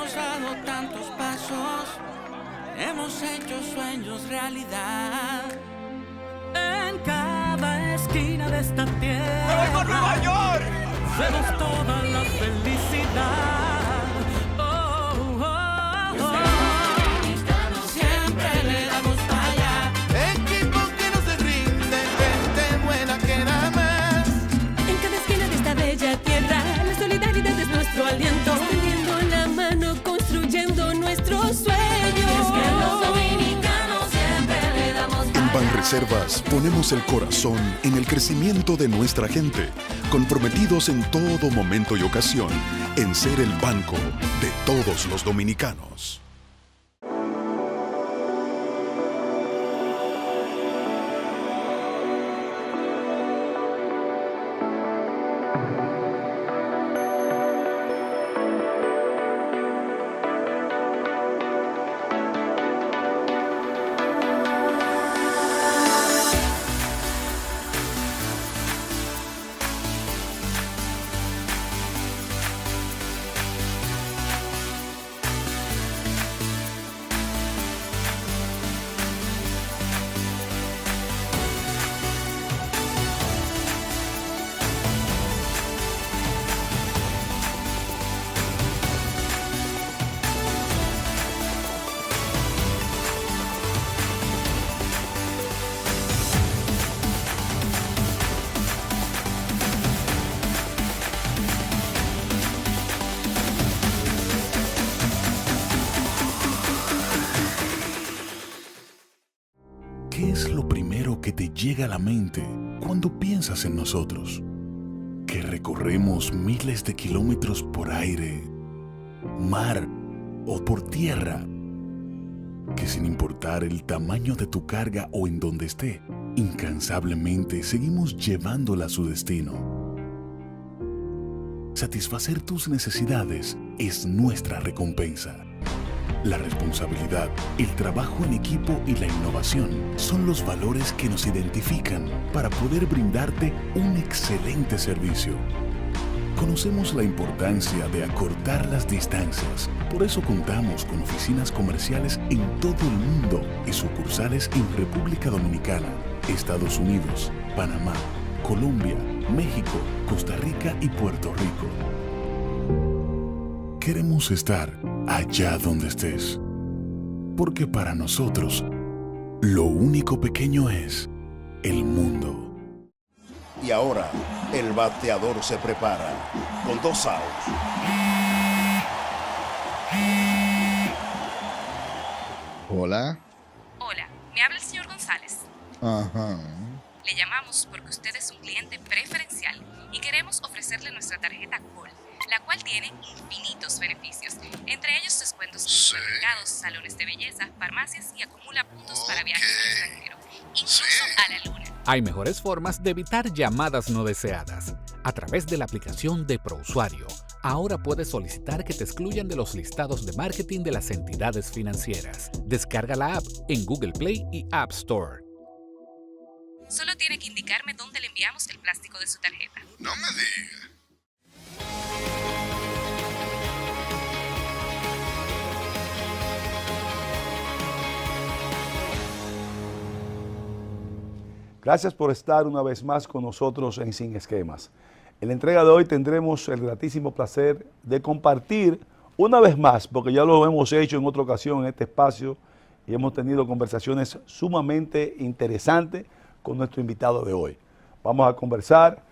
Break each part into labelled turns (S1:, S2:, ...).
S1: Hemos dado tantos pasos, hemos hecho sueños realidad. En cada esquina de esta tierra,
S2: ¡Nueva Nueva York!
S1: vemos toda la felicidad. Oh, oh, oh. Dominicano siempre le damos para allá.
S3: Equipo que no se rinde, gente buena que da más.
S4: En cada esquina de esta bella tierra, la solidaridad es nuestro aliento. Tendiendo la mano, construyendo nuestros sueños.
S1: Es que los dominicanos siempre le damos para
S5: En Banreservas ponemos el corazón en el crecimiento de nuestra gente, comprometidos en todo momento y ocasión en ser el banco de todos los dominicanos. ¿Qué es lo primero que te llega a la mente cuando piensas en nosotros? Que recorremos miles de kilómetros por aire, mar o por tierra. Que sin importar el tamaño de tu carga o en donde esté, incansablemente seguimos llevándola a su destino. Satisfacer tus necesidades es nuestra recompensa. La responsabilidad, el trabajo en equipo y la innovación son los valores que nos identifican para poder brindarte un excelente servicio. Conocemos la importancia de acortar las distancias, por eso contamos con oficinas comerciales en todo el mundo y sucursales en República Dominicana, Estados Unidos, Panamá, Colombia, México, Costa Rica y Puerto Rico. Queremos estar allá donde estés, porque para nosotros, lo único pequeño es el mundo.
S6: Y ahora, el bateador se prepara con 2 outs.
S7: Hola.
S8: Hola, me habla el señor González.
S7: Ajá.
S8: Le llamamos porque usted es un cliente preferencial y queremos ofrecerle nuestra tarjeta Gold, la cual tiene infinitos beneficios, entre ellos descuentos en supermercados, salones de belleza, farmacias y acumula puntos para viajes al extranjero, incluso a la luna.
S9: Hay mejores formas de evitar llamadas no deseadas. A través de la aplicación de ProUsuario, ahora puedes solicitar que te excluyan de los listados de marketing de las entidades financieras. Descarga la app en Google Play y App Store.
S8: Solo tiene que indicarme dónde le enviamos el plástico de su tarjeta.
S7: No me diga.
S10: Gracias por estar una vez más con nosotros en Sin Esquemas. En la entrega de hoy tendremos el gratísimo placer de compartir una vez más, porque ya lo hemos hecho en otra ocasión en este espacio y hemos tenido conversaciones sumamente interesantes con nuestro invitado de hoy. Vamos a conversar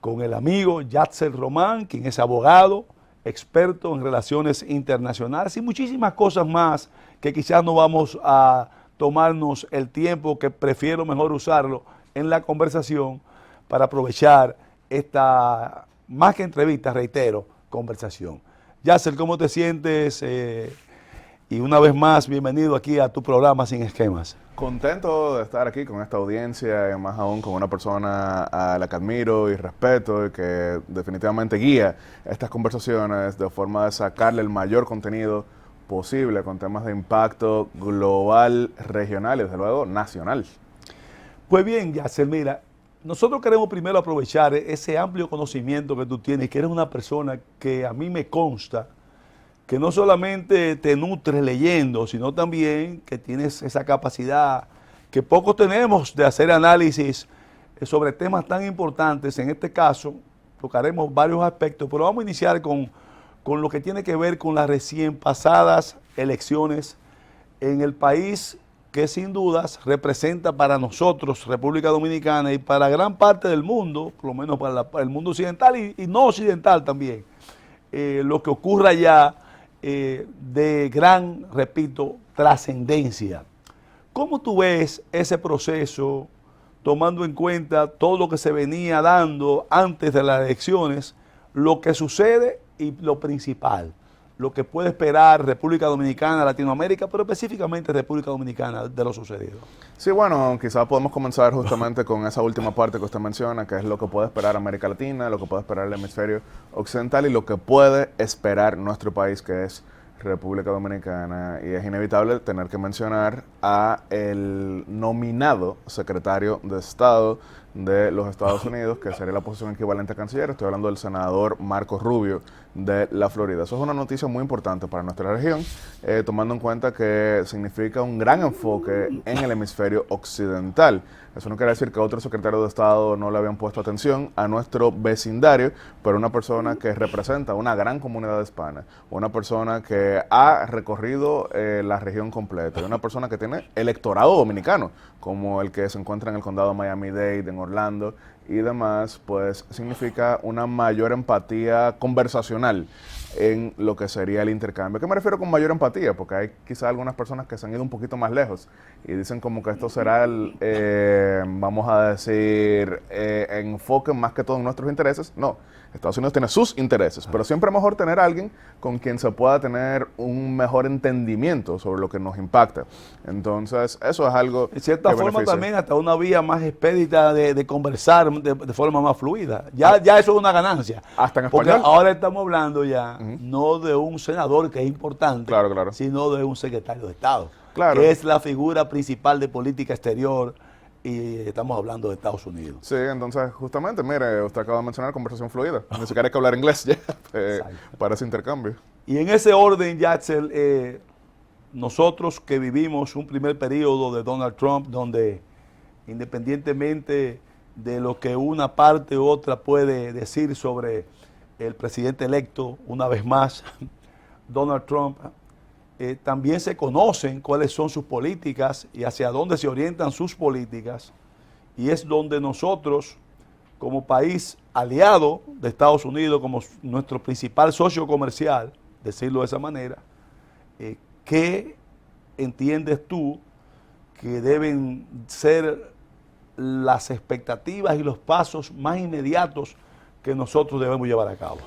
S10: con el amigo Yatsel Román, quien es abogado, experto en relaciones internacionales y muchísimas cosas más que quizás no vamos a tomarnos el tiempo, que prefiero mejor usarlo en la conversación para aprovechar esta, más que entrevista, reitero, conversación. Yatsel, ¿cómo te sientes? Y una vez más, bienvenido aquí a tu programa Sin Esquemas.
S11: Contento de estar aquí con esta audiencia, y más aún con una persona a la que admiro y respeto y que definitivamente guía estas conversaciones de forma de sacarle el mayor contenido posible con temas de impacto global, regional y desde luego nacional.
S10: Pues bien, Yatsel, mira, nosotros queremos primero aprovechar ese amplio conocimiento que tú tienes, que eres una persona que a mí me consta que no solamente te nutres leyendo, sino también que tienes esa capacidad que pocos tenemos de hacer análisis sobre temas tan importantes. En este caso, tocaremos varios aspectos, pero vamos a iniciar con lo que tiene que ver con las recién pasadas elecciones en el país que sin dudas representa para nosotros, República Dominicana, y para gran parte del mundo, por lo menos para el mundo occidental y no occidental también, lo que ocurra allá de gran, repito, trascendencia. ¿Cómo tú ves ese proceso, tomando en cuenta todo lo que se venía dando antes de las elecciones, lo que sucede y lo principal, lo que puede esperar República Dominicana, Latinoamérica, pero específicamente República Dominicana de lo sucedido?
S11: Sí, bueno, quizás podemos comenzar justamente con esa última parte que usted menciona, que es lo que puede esperar América Latina, lo que puede esperar el hemisferio occidental y lo que puede esperar nuestro país, que es República Dominicana. Y es inevitable tener que mencionar a el nominado secretario de Estado de los Estados Unidos, que sería la posición equivalente a canciller. Estoy hablando del senador Marco Rubio de la Florida. Eso es una noticia muy importante para nuestra región, tomando en cuenta que significa un gran enfoque en el hemisferio occidental. Eso no quiere decir que otros secretarios de Estado no le habían puesto atención a nuestro vecindario, pero una persona que representa una gran comunidad hispana, una persona que ha recorrido la región completa, y una persona que tiene electorado dominicano, como el que se encuentra en el condado Miami-Dade, en Orlando y demás, pues significa una mayor empatía conversacional en lo que sería el intercambio. ¿A qué me refiero con mayor empatía? Porque hay quizás algunas personas que se han ido un poquito más lejos y dicen como que esto será el, vamos a decir, enfoque más que todo en nuestros intereses. No, Estados Unidos tiene sus intereses, pero siempre es mejor tener a alguien con quien se pueda tener un mejor entendimiento sobre lo que nos impacta. Entonces, eso es algo
S10: en cierta
S11: que
S10: forma
S11: beneficia.
S10: también hasta una vía más expedita de conversar de forma más fluida. Ya eso es una ganancia.
S11: Hasta en
S10: Porque
S11: español.
S10: ahora estamos hablando ya no de un senador, que es importante,
S11: Claro.
S10: sino de un secretario de Estado,
S11: Claro.
S10: que es la figura principal de política exterior, y estamos hablando de Estados Unidos.
S11: Sí, entonces justamente, mire, usted acaba de mencionar conversación fluida. Ni siquiera hay que hablar inglés ya para ese intercambio.
S10: Y en ese orden, Yatzel, nosotros que vivimos un primer periodo de Donald Trump, donde independientemente de lo que una parte u otra puede decir sobre el presidente electo, una vez más, Donald Trump, también se conocen cuáles son sus políticas y hacia dónde se orientan sus políticas, y es donde nosotros, como país aliado de Estados Unidos, como nuestro principal socio comercial, decirlo de esa manera, ¿qué entiendes tú que deben ser las expectativas y los pasos más inmediatos que nosotros debemos llevar a cabo?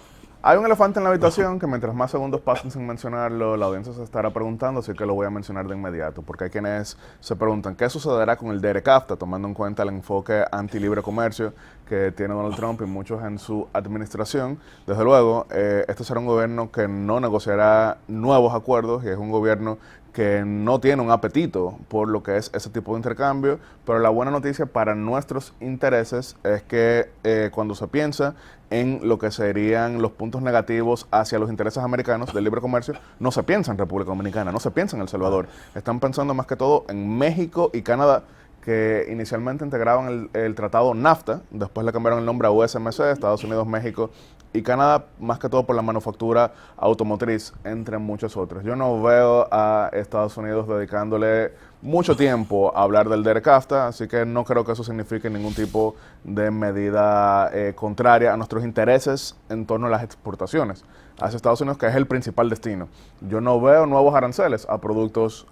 S11: Hay un elefante en la habitación que mientras más segundos pasen sin mencionarlo, la audiencia se estará preguntando, así que lo voy a mencionar de inmediato, porque hay quienes se preguntan qué sucederá con el DERECAFTA, tomando en cuenta el enfoque anti-libre comercio que tiene Donald Trump y muchos en su administración. Desde luego, este será un gobierno que no negociará nuevos acuerdos y es un gobierno que no tiene un apetito por lo que es ese tipo de intercambio, pero la buena noticia para nuestros intereses es que cuando se piensa en lo que serían los puntos negativos hacia los intereses americanos del libre comercio, no se piensa en República Dominicana, no se piensa en El Salvador, están pensando más que todo en México y Canadá, que inicialmente integraban el tratado NAFTA, después le cambiaron el nombre a USMC, Estados Unidos, México y Canadá, más que todo por la manufactura automotriz, entre muchos otros. Yo no veo a Estados Unidos dedicándole mucho tiempo a hablar del DERECAFTA, así que no creo que eso signifique ningún tipo de medida contraria a nuestros intereses en torno a las exportaciones hacia Estados Unidos, que es el principal destino. Yo no veo nuevos aranceles a productos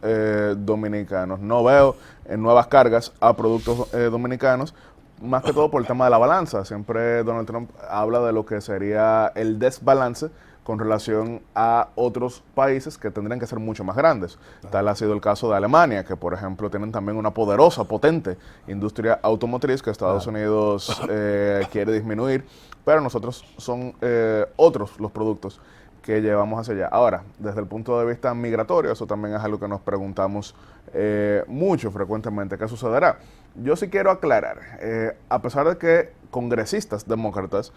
S11: dominicanos, no veo nuevas cargas a productos dominicanos, más que todo por el tema de la balanza. Siempre Donald Trump habla de lo que sería el desbalance con relación a otros países que tendrían que ser mucho más grandes. Tal ha sido el caso de Alemania, que por ejemplo tienen también una poderosa, potente industria automotriz que Estados Unidos quiere disminuir, pero nosotros son otros los productos que llevamos hacia allá. Ahora, desde el punto de vista migratorio, eso también es algo que nos preguntamos mucho frecuentemente, ¿qué sucederá? Yo sí quiero aclarar, a pesar de que congresistas demócratas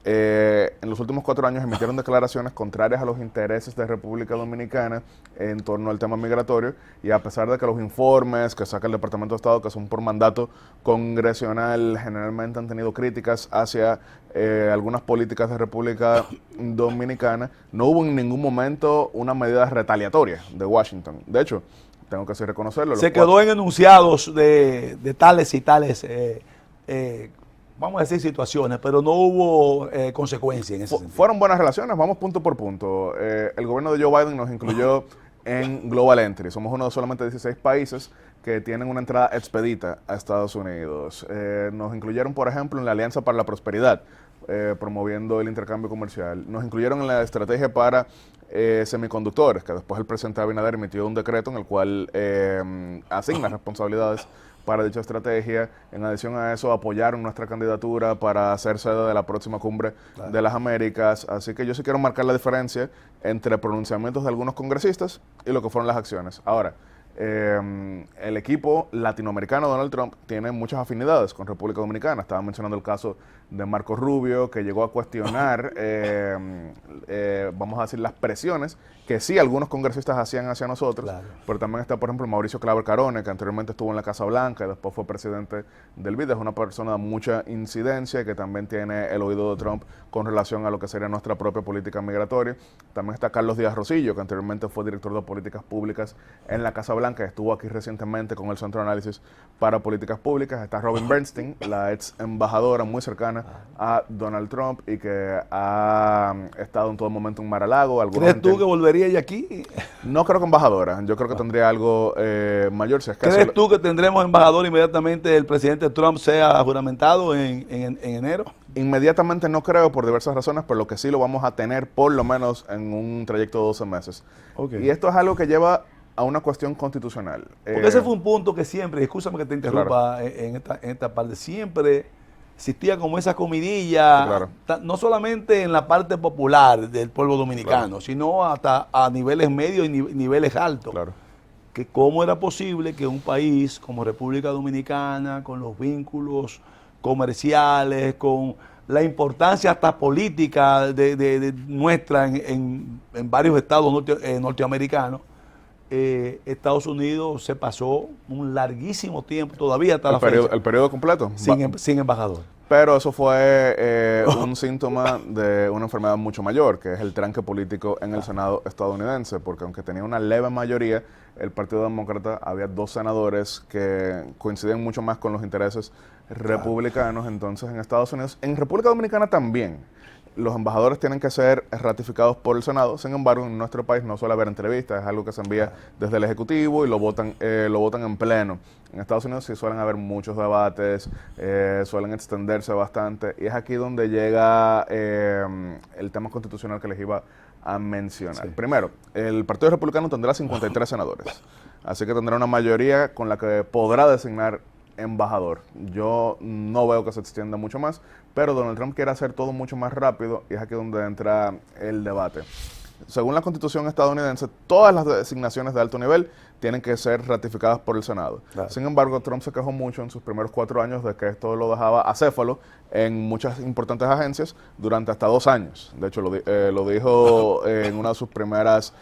S11: en los últimos 4 años emitieron declaraciones contrarias a los intereses de República Dominicana en torno al tema migratorio, y a pesar de que los informes que saca el Departamento de Estado, que son por mandato congresional, generalmente han tenido críticas hacia algunas políticas de República Dominicana, no hubo en ningún momento una medida retaliatoria de Washington. De hecho, tengo que así reconocerlo.
S10: Se quedó en enunciados de tales y tales, vamos a decir, situaciones, pero no hubo consecuencias en ese sentido.
S11: Fueron buenas relaciones, vamos punto por punto. El gobierno de Joe Biden nos incluyó en Global Entry. Somos uno de solamente 16 países que tienen una entrada expedita a Estados Unidos. Nos incluyeron, por ejemplo, en la Alianza para la Prosperidad, promoviendo el intercambio comercial. Nos incluyeron en la estrategia para semiconductores, que después el presidente Abinader emitió un decreto en el cual asigna responsabilidades para dicha estrategia. En adición a eso, apoyaron nuestra candidatura para ser sede de la próxima cumbre de las Américas. Así que yo sí quiero marcar la diferencia entre pronunciamientos de algunos congresistas y lo que fueron las acciones. Ahora, el equipo latinoamericano Donald Trump tiene muchas afinidades con República Dominicana. Estaba mencionando el caso de Marco Rubio, que llegó a cuestionar, vamos a decir, las presiones que sí algunos congresistas hacían hacia nosotros, claro. Pero también está, por ejemplo, Mauricio Claver Carone, que anteriormente estuvo en la Casa Blanca y después fue presidente del BID. Es una persona de mucha incidencia y que también tiene el oído de Trump con relación a lo que sería nuestra propia política migratoria. También está Carlos Díaz Rosillo, que anteriormente fue director de políticas públicas en la Casa Blanca, estuvo aquí recientemente con el Centro de Análisis para Políticas Públicas. Está Robin Bernstein, la ex embajadora muy cercana a Donald Trump y que ha estado en todo momento en Mar-a-Lago.
S10: ¿Crees tú que volvería ella aquí?
S11: No creo que embajadora, yo creo que tendría algo mayor. Si es que
S10: ¿Crees tú que tendremos embajador inmediatamente el presidente Trump sea juramentado en enero?
S11: Inmediatamente no creo, por diversas razones, pero lo que sí lo vamos a tener por lo menos en un trayecto de 12 meses. Okay. Y esto es algo que lleva a una cuestión constitucional.
S10: Porque ese fue un punto que siempre, escúchame que te interrumpa, claro, en esta parte, siempre existía como esa comidilla, claro, no solamente en la parte popular del pueblo dominicano, claro, sino hasta a niveles medios y niveles altos.
S11: Claro.
S10: Que cómo era posible que un país como República Dominicana, con los vínculos comerciales, con la importancia hasta política de nuestra en varios estados norteamericanos, Estados Unidos se pasó un larguísimo tiempo, todavía hasta la fecha. ¿El
S11: periodo completo?
S10: Sin embajador.
S11: Pero eso fue un síntoma de una enfermedad mucho mayor, que es el tranque político en el Senado estadounidense, porque aunque tenía una leve mayoría, el Partido Demócrata, había 2 senadores que coincidían mucho más con los intereses republicanos. Entonces, en Estados Unidos, en República Dominicana también, los embajadores tienen que ser ratificados por el Senado. Sin embargo, en nuestro país no suele haber entrevistas, es algo que se envía desde el Ejecutivo y lo votan en pleno. En Estados Unidos sí suelen haber muchos debates, suelen extenderse bastante, y es aquí donde llega el tema constitucional que les iba a mencionar. Sí. Primero, el Partido Republicano tendrá 53 senadores, así que tendrá una mayoría con la que podrá designar embajador. Yo no veo que se extienda mucho más, pero Donald Trump quiere hacer todo mucho más rápido y es aquí donde entra el debate. Según la Constitución estadounidense, todas las designaciones de alto nivel tienen que ser ratificadas por el Senado. Claro. Sin embargo, Trump se quejó mucho en sus primeros 4 años de que esto lo dejaba acéfalo en muchas importantes agencias durante hasta 2 años. De hecho, lo dijo en una de sus primeras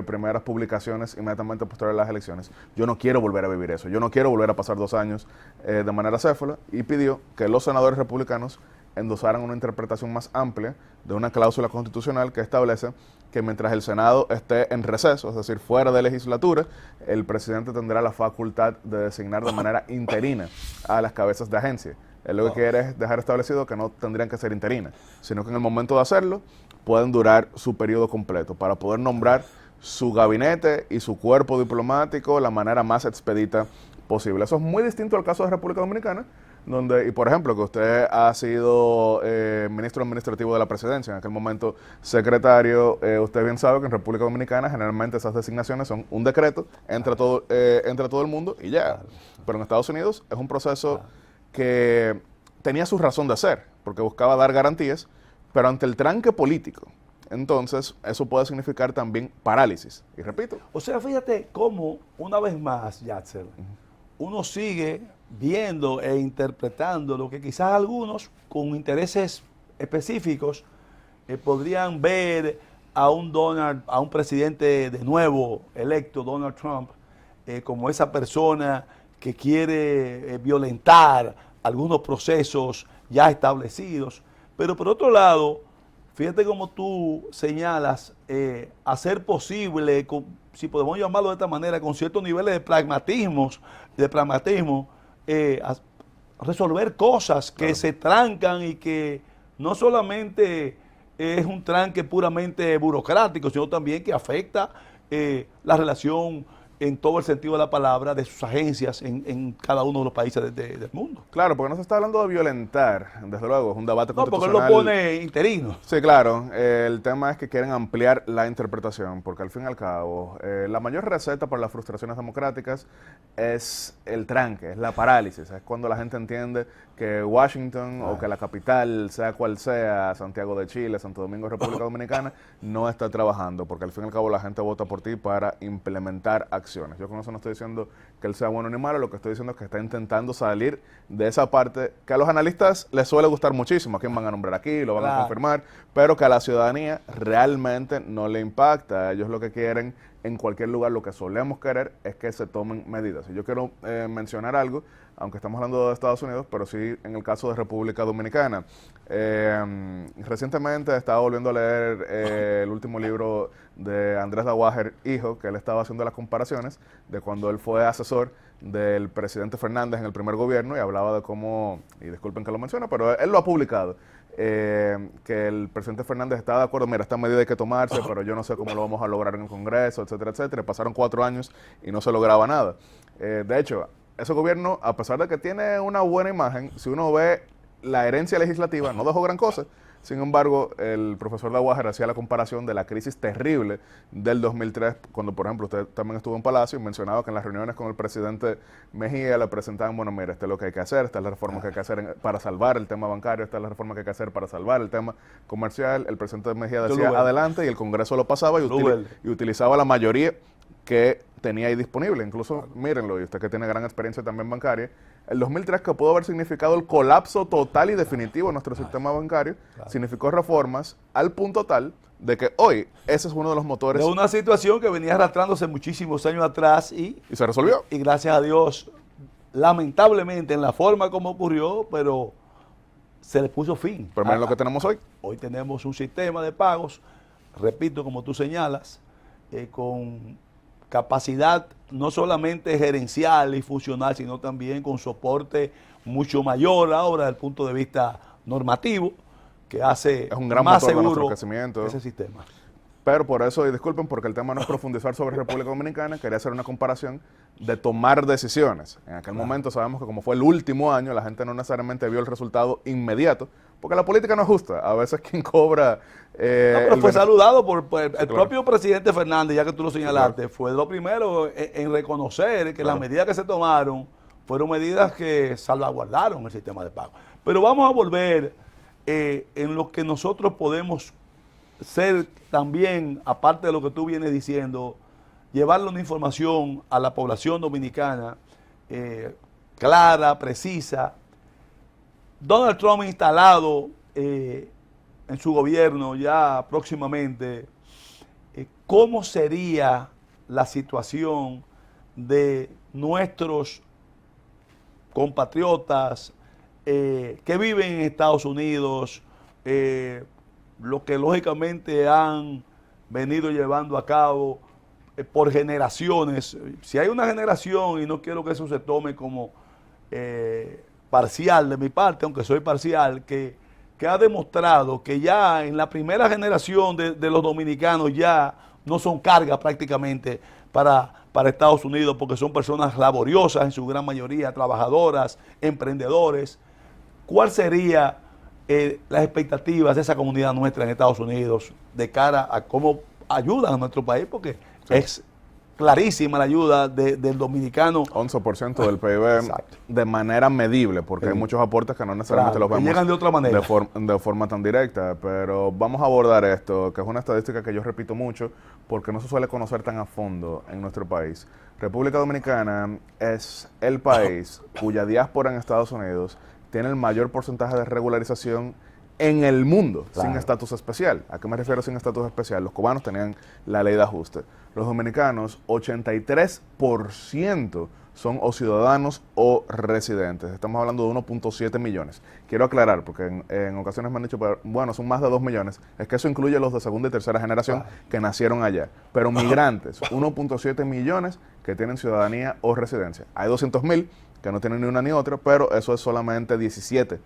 S11: primeras publicaciones inmediatamente posterior a las elecciones. Yo no quiero volver a vivir eso, yo no quiero volver a pasar 2 años de manera acéfala, y pidió que los senadores republicanos endosaran una interpretación más amplia de una cláusula constitucional que establece que mientras el Senado esté en receso, es decir, fuera de legislatura, el presidente tendrá la facultad de designar de manera interina a las cabezas de agencia. Él lo que quiere es dejar establecido que no tendrían que ser interinas, sino que en el momento de hacerlo pueden durar su periodo completo para poder nombrar su gabinete y su cuerpo diplomático de la manera más expedita posible. Eso es muy distinto al caso de República Dominicana, donde, y por ejemplo, que usted ha sido ministro administrativo de la presidencia, en aquel momento secretario, usted bien sabe que en República Dominicana generalmente esas designaciones son un decreto, entra todo el mundo y ya. Claro. Pero en Estados Unidos es un proceso que tenía su razón de ser, porque buscaba dar garantías, pero ante el tranque político entonces eso puede significar también parálisis. Y repito.
S10: O sea, fíjate cómo, una vez más, Yatzel, uno sigue viendo e interpretando lo que quizás algunos con intereses específicos podrían ver a un presidente de nuevo electo, Donald Trump, como esa persona que quiere violentar algunos procesos ya establecidos. Pero por otro lado, fíjate cómo tú señalas, hacer posible, si podemos llamarlo de esta manera, con ciertos niveles de pragmatismo, resolver cosas que se trancan y que no solamente es un tranque puramente burocrático, sino también que afecta la relación en todo el sentido de la palabra de sus agencias en cada uno de los países del mundo.
S11: Claro, porque no se está hablando de violentar, desde luego, es un debate constitucional.
S10: No, porque él lo pone interino.
S11: Sí, claro, el tema es que quieren ampliar la interpretación, porque al fin y al cabo, la mayor receta para las frustraciones democráticas es el tranque, es la parálisis, es cuando la gente entiende que Washington o que la capital, sea cual sea, Santiago de Chile, Santo Domingo, República Dominicana, no está trabajando, porque al fin y al cabo la gente vota por ti para implementar acciones. Yo con eso no estoy diciendo que él sea bueno ni malo, lo que estoy diciendo es que está intentando salir de esa parte que a los analistas les suele gustar muchísimo, a quién van a nombrar aquí, lo van a confirmar, pero que a la ciudadanía realmente no le impacta. Ellos lo que quieren, en cualquier lugar, lo que solemos querer es que se tomen medidas. Y yo quiero mencionar algo, aunque estamos hablando de Estados Unidos, pero sí en el caso de República Dominicana. Recientemente estaba volviendo a leer el último libro de Andrés Dawager, hijo, que él estaba haciendo las comparaciones de cuando él fue asesor del presidente Fernández en el primer gobierno y hablaba de cómo, y disculpen que lo mencione, pero él lo ha publicado, que el presidente Fernández estaba de acuerdo, mira, esta medida hay que tomarse, pero yo no sé cómo lo vamos a lograr en el Congreso, etcétera, etcétera. Pasaron 4 años y no se lograba nada. De hecho, ese gobierno, a pesar de que tiene una buena imagen, si uno ve la herencia legislativa, no dejó gran cosa. Sin embargo, el profesor Dawager hacía la comparación de la crisis terrible del 2003, cuando, por ejemplo, usted también estuvo en Palacio y mencionaba que en las reuniones con el presidente Mejía le presentaban, bueno, mira, esto es lo que hay que hacer, esta es la reforma que hay que hacer para salvar el tema bancario, esta es la reforma que hay que hacer para salvar el tema comercial. El presidente Mejía decía adelante y el Congreso lo pasaba y utilizaba la mayoría que tenía ahí disponible. Incluso, mírenlo, y usted que tiene gran experiencia también bancaria, el 2003, que pudo haber significado el colapso total y definitivo de nuestro sistema bancario, significó reformas al punto tal de que hoy ese es uno de los motores.
S10: De una situación que venía arrastrándose muchísimos años atrás y
S11: se resolvió.
S10: Y gracias a Dios, lamentablemente en la forma como ocurrió, pero se le puso fin.
S11: Pero miren lo que tenemos hoy.
S10: Hoy tenemos un sistema de pagos, repito, como tú señalas, con capacidad no solamente gerencial y funcional, sino también con soporte mucho mayor ahora desde el punto de vista normativo, que hace
S11: es un gran
S10: más
S11: motor de
S10: seguro
S11: nuestro crecimiento.
S10: Ese sistema.
S11: Pero por eso, y disculpen, porque el tema no es profundizar sobre República Dominicana, quería hacer una comparación de tomar decisiones. En aquel momento sabemos que como fue el último año, la gente no necesariamente vio el resultado inmediato, porque la política no es justa. A veces quien cobra...
S10: pero fue saludado por el propio presidente Fernández, ya que tú lo señalaste, fue lo primero en reconocer que las medidas que se tomaron fueron medidas que salvaguardaron el sistema de pago. Pero vamos a volver en lo que nosotros podemos ser también, aparte de lo que tú vienes diciendo, llevarle una información a la población dominicana clara, precisa. Donald Trump instalado en su gobierno ya próximamente, ¿cómo sería la situación de nuestros compatriotas que viven en Estados Unidos, lo que lógicamente han venido llevando a cabo por generaciones? Si hay una generación, y no quiero que eso se tome como parcial de mi parte, aunque soy parcial, que ha demostrado que ya en la primera generación de los dominicanos ya no son cargas prácticamente para Estados Unidos, porque son personas laboriosas en su gran mayoría, trabajadoras, emprendedores. ¿Cuál sería las expectativas de esa comunidad nuestra en Estados Unidos de cara a cómo ayudan a nuestro país? Porque es clarísima la ayuda del dominicano.
S11: 11% del PIB
S10: Exacto.
S11: de manera medible, porque hay muchos aportes que no necesariamente
S10: Claro,
S11: los
S10: que
S11: vemos
S10: llegan de otra manera.
S11: de forma tan directa. Pero vamos a abordar esto, que es una estadística que yo repito mucho, porque no se suele conocer tan a fondo en nuestro país. República Dominicana es el país cuya diáspora en Estados Unidos tiene el mayor porcentaje de regularización en el mundo,
S10: Claro.
S11: sin estatus especial. ¿A qué me refiero sin estatus especial? Los cubanos tenían la ley de ajuste. Los dominicanos, 83% son o ciudadanos o residentes. Estamos hablando de 1.7 millones. Quiero aclarar, porque en ocasiones me han dicho, bueno, son más de 2 millones. Es que eso incluye los de segunda y tercera generación que nacieron allá. Pero migrantes, 1.7 millones que tienen ciudadanía o residencia. Hay 200,000 que no tienen ni una ni otra, pero eso es solamente 17%.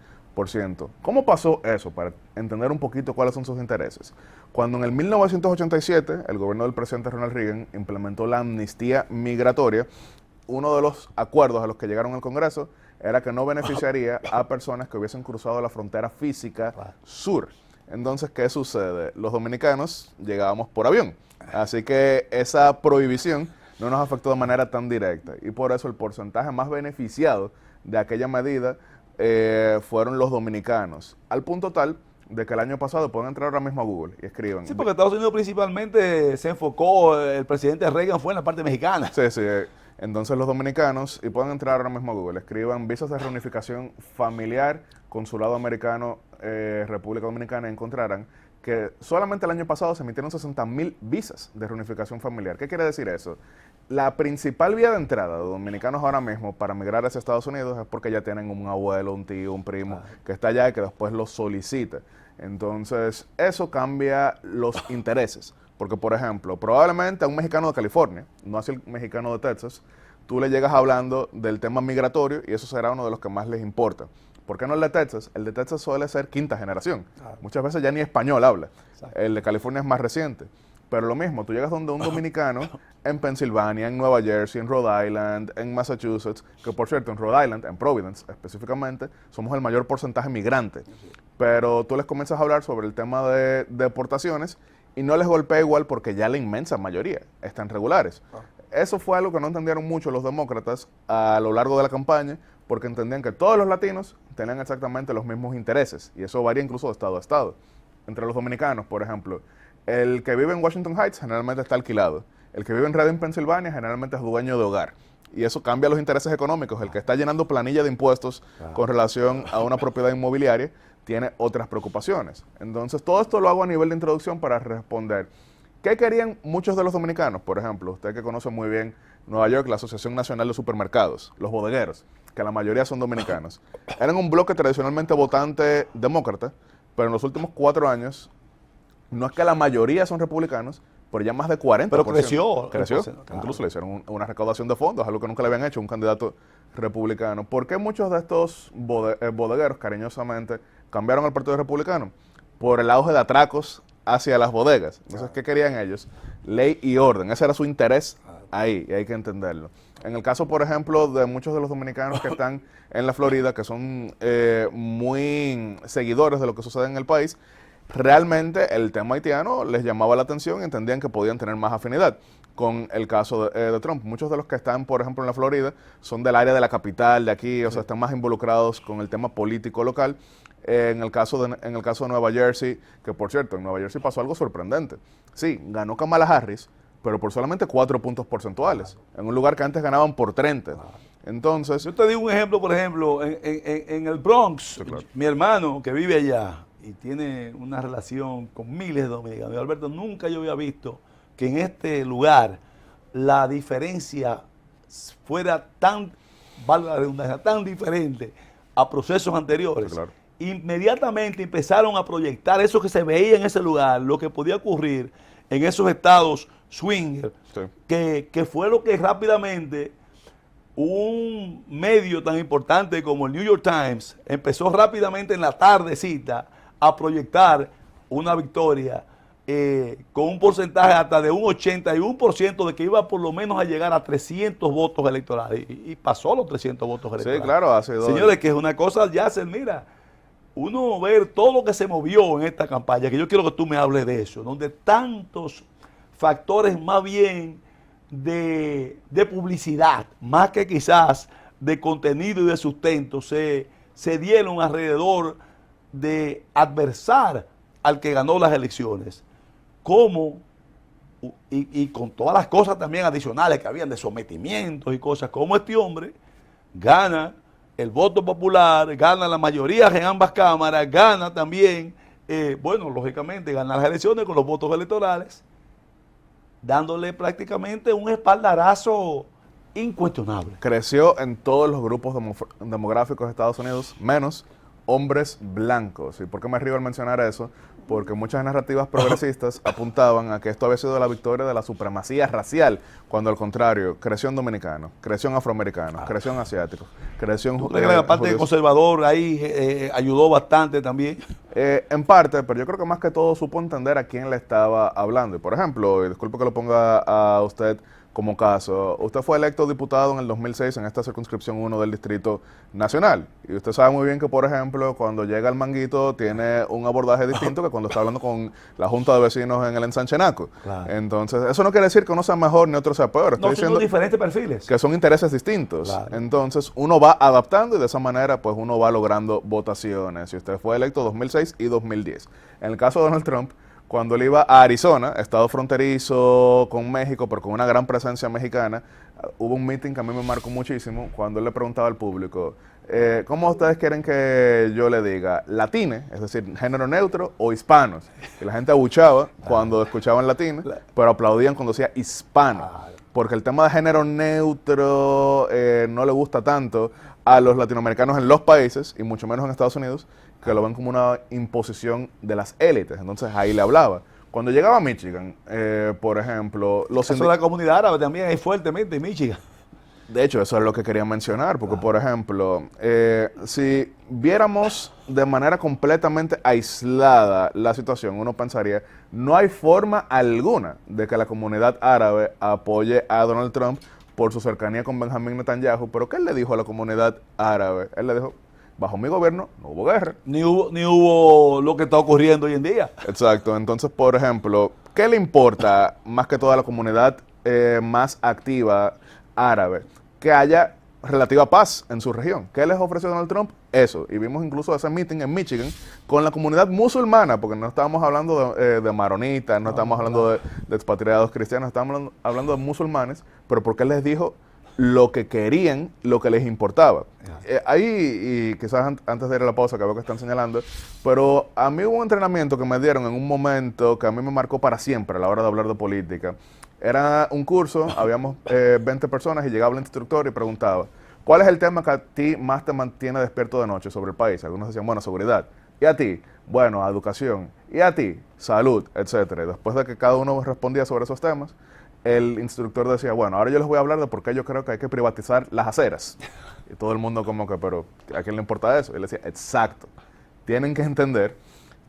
S11: ¿Cómo pasó eso? Para entender un poquito cuáles son sus intereses. Cuando en el 1987 el gobierno del presidente Ronald Reagan implementó la amnistía migratoria, uno de los acuerdos a los que llegaron al Congreso era que no beneficiaría a personas que hubiesen cruzado la frontera física sur. Entonces, ¿qué sucede? Los dominicanos llegábamos por avión. Así que esa prohibición no nos afectó de manera tan directa. Y por eso el porcentaje más beneficiado de aquella medida fueron los dominicanos, al punto tal de que el año pasado pueden entrar ahora mismo a Google y escriban.
S10: Sí, porque Estados Unidos principalmente se enfocó, el presidente Reagan fue en la parte mexicana.
S11: Sí, sí. Entonces los dominicanos, y pueden entrar ahora mismo a Google, escriban visas de reunificación familiar, consulado americano, República Dominicana, y encontrarán que solamente el año pasado se emitieron 60,000 visas de reunificación familiar. ¿Qué quiere decir eso? La principal vía de entrada de dominicanos ahora mismo para migrar hacia Estados Unidos es porque ya tienen un abuelo, un tío, un primo que está allá y que después los solicita. Entonces, eso cambia los intereses. Porque, por ejemplo, probablemente a un mexicano de California, no así el mexicano de Texas, tú le llegas hablando del tema migratorio y eso será uno de los que más les importa. ¿Por qué no el de Texas? El de Texas suele ser quinta generación. Muchas veces ya ni español habla. El de California es más reciente. Pero lo mismo, tú llegas donde un dominicano en Pensilvania, en Nueva Jersey, en Rhode Island, en Massachusetts, que por cierto en Rhode Island, en Providence específicamente, somos el mayor porcentaje migrante. Pero tú les comienzas a hablar sobre el tema de deportaciones y no les golpea igual porque ya la inmensa mayoría están regulares. Eso fue algo que no entendieron mucho los demócratas a lo largo de la campaña, porque entendían que todos los latinos tenían exactamente los mismos intereses, y eso varía incluso de estado a estado. Entre los dominicanos, por ejemplo, el que vive en Washington Heights generalmente está alquilado. El que vive en Reading, Pensilvania, generalmente es dueño de hogar. Y eso cambia los intereses económicos. El que está llenando planilla de impuestos con relación a una propiedad inmobiliaria tiene otras preocupaciones. Entonces, todo esto lo hago a nivel de introducción para responder. ¿Qué querían muchos de los dominicanos? Por ejemplo, usted que conoce muy bien Nueva York, la Asociación Nacional de Supermercados, los bodegueros, que la mayoría son dominicanos. Eran un bloque tradicionalmente votante demócrata, pero en los últimos 4 años, no es que la mayoría son republicanos, pero ya más de 40%.
S10: Pero creció.
S11: Creció.
S10: Claro.
S11: Incluso le hicieron una recaudación de fondos, algo que nunca le habían hecho a un candidato republicano. ¿Por qué muchos de estos bodegueros, cariñosamente, cambiaron al Partido Republicano? Por el auge de atracos hacia las bodegas. Entonces, ¿qué querían ellos? Ley y orden. Ese era su interés ahí, y hay que entenderlo. En el caso, por ejemplo, de muchos de los dominicanos que están en la Florida, que son muy seguidores de lo que sucede en el país, realmente el tema haitiano les llamaba la atención y entendían que podían tener más afinidad con el caso de Trump. Muchos de los que están, por ejemplo, en la Florida son del área de la capital, de aquí, o sea, están más involucrados con el tema político local. En el caso de Nueva Jersey, que por cierto, en Nueva Jersey pasó algo sorprendente. Sí, ganó Kamala Harris, pero por solamente 4 puntos porcentuales, en un lugar que antes ganaban por 30. Entonces,
S10: yo te digo un ejemplo, por ejemplo, en el Bronx,
S11: sí, claro,
S10: mi hermano que vive allá y tiene una relación con miles de dominicanos. Y Alberto, nunca yo había visto que en este lugar la diferencia fuera tan, valga la redundancia, tan diferente a procesos anteriores.
S11: sí, claro.
S10: Inmediatamente empezaron a proyectar eso que se veía en ese lugar, lo que podía ocurrir en esos estados swinger,
S11: Sí.
S10: que fue lo que rápidamente un medio tan importante como el New York Times empezó rápidamente en la tardecita a proyectar una victoria con un porcentaje hasta de un 81% de que iba por lo menos a llegar a 300 votos electorales. Y pasó los 300 votos electorales.
S11: Sí, claro, ha sido...
S10: Señores, que es una cosa ya, mira, uno ver todo lo que se movió en esta campaña, que yo quiero que tú me hables de eso, donde tantos factores más bien de publicidad, más que quizás de contenido y de sustento, se dieron alrededor de adversar al que ganó las elecciones, como, y con todas las cosas también adicionales que habían de sometimientos y cosas, como este hombre gana el voto popular, gana la mayoría en ambas cámaras, gana también, lógicamente gana las elecciones con los votos electorales, dándole prácticamente un espaldarazo incuestionable.
S11: Creció en todos los grupos demográficos de Estados Unidos, menos hombres blancos. ¿Y por qué me río al mencionar eso? Porque muchas narrativas progresistas apuntaban a que esto había sido la victoria de la supremacía racial, cuando al contrario, creció en dominicanos, creció en afroamericanos, creció en asiáticos, creció en
S10: judíos. La parte conservador ahí ayudó bastante también.
S11: En parte, pero yo creo que más que todo supo entender a quién le estaba hablando. Y por ejemplo, y disculpe que lo ponga a usted como caso, usted fue electo diputado en el 2006 en esta circunscripción 1 del Distrito Nacional. Y usted sabe muy bien que, por ejemplo, cuando llega al Manguito tiene un abordaje distinto que cuando está hablando con la Junta de Vecinos en el Ensanche Naco. Claro. Entonces, eso no quiere decir que uno sea mejor ni otro sea peor. Estoy diciendo
S10: son diferentes perfiles.
S11: Que son intereses distintos. Claro. Entonces, uno va adaptando y de esa manera, pues, uno va logrando votaciones. Y usted fue electo 2006 y 2010. En el caso de Donald Trump, cuando él iba a Arizona, estado fronterizo con México, pero con una gran presencia mexicana, hubo un meeting que a mí me marcó muchísimo, cuando él le preguntaba al público, ¿cómo ustedes quieren que yo le diga? ¿Latine, es decir, género neutro, o hispanos? Y la gente abuchaba cuando escuchaban latine, pero aplaudían cuando decía hispano, porque el tema de género neutro no le gusta tanto a los latinoamericanos en los países, y mucho menos en Estados Unidos, que lo ven como una imposición de las élites. Entonces ahí le hablaba. Cuando llegaba a Michigan, por ejemplo...
S10: Eso de la comunidad árabe también hay fuertemente en Michigan.
S11: De hecho, eso es lo que quería mencionar, porque por ejemplo, si viéramos de manera completamente aislada la situación, uno pensaría, no hay forma alguna de que la comunidad árabe apoye a Donald Trump por su cercanía con Benjamín Netanyahu. Pero ¿qué él le dijo a la comunidad árabe? Él le dijo, bajo mi gobierno no hubo guerra.
S10: Ni hubo lo que está ocurriendo hoy en día.
S11: Exacto. Entonces, por ejemplo, ¿qué le importa más que toda la comunidad más activa árabe? Que haya relativa paz en su región. ¿Qué les ofreció Donald Trump? Eso. Y vimos incluso ese meeting en Michigan con la comunidad musulmana, porque no estábamos hablando de maronitas, no estábamos hablando de expatriados cristianos, estábamos hablando de musulmanes, pero porque él les dijo lo que querían, lo que les importaba. Ahí, y quizás antes de ir a la pausa, que veo que están señalando, pero a mí hubo un entrenamiento que me dieron en un momento que a mí me marcó para siempre a la hora de hablar de política. Era un curso, habíamos 20 personas y llegaba el instructor y preguntaba, ¿cuál es el tema que a ti más te mantiene despierto de noche sobre el país? Algunos decían, bueno, seguridad. ¿Y a ti? Bueno, educación. ¿Y a ti? Salud, etcétera. Y después de que cada uno respondía sobre esos temas, el instructor decía, bueno, ahora yo les voy a hablar de por qué yo creo que hay que privatizar las aceras. Y todo el mundo como que, pero ¿a quién le importa eso? Y él decía, exacto. Tienen que entender